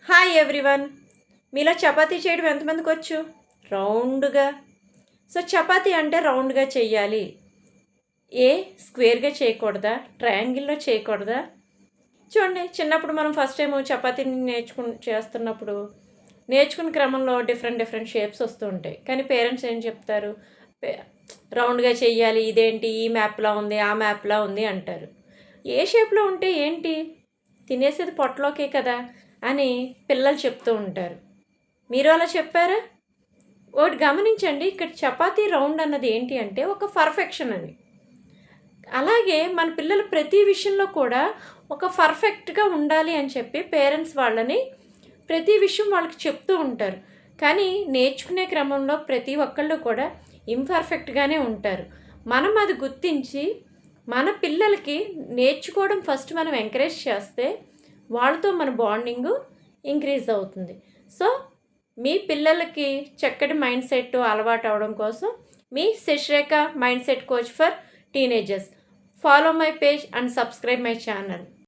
Hi everyone. మీలో చపాతీ చేయడం ఎంతమందికి వచ్చు? రౌండ్గా. సో చపాతీ అంటే రౌండ్గా చెయ్యాలి. స్క్వేర్గా చేయకూడదా? ట్రయాంగిల్లో చేయకూడదా? చూడండి, చిన్నప్పుడు మనం ఫస్ట్ టైం చపాతీని చేస్తున్నప్పుడు నేర్చుకున్న క్రమంలో డిఫరెంట్ షేప్స్ వస్తూ ఉంటాయి. కానీ పేరెంట్స్ ఏం చెప్తారు? రౌండ్గా చెయ్యాలి, ఇదేంటి ఈ మ్యాప్లా ఉంది, ఆ మ్యాప్లా ఉంది అంటారు. ఏ షేప్లో ఉంటే ఏంటి, తినేసేది పొట్టలోకే కదా అని పిల్లలు చెప్తూ ఉంటారు. మీరు అలా చెప్పారా? ఒకటి గమనించండి, ఇక్కడ చపాతీ రౌండ్ అన్నది ఏంటి అంటే ఒక పర్ఫెక్షన్ అని. అలాగే మన పిల్లలు ప్రతి విషయంలో కూడా ఒక పర్ఫెక్ట్గా ఉండాలి అని చెప్పి పేరెంట్స్ వాళ్ళని ప్రతి విషయం వాళ్ళకి చెప్తూ ఉంటారు. కానీ నేర్చుకునే క్రమంలో ప్రతి ఒక్కళ్ళు కూడా ఇంపర్ఫెక్ట్గానే ఉంటారు. మనం అది గుర్తించి మన పిల్లలకి నేర్చుకోవడం ఫస్ట్ మనం ఎంకరేజ్ చేస్తే వాళ్ళతో మన బాండింగు ఇంక్రీజ్ అవుతుంది. సో మీ పిల్లలకి చక్కటి మైండ్ సెట్ అలవాటు అవడం కోసం మీ Sasirekha mindset coach for teenagers. Follow my page and subscribe my channel.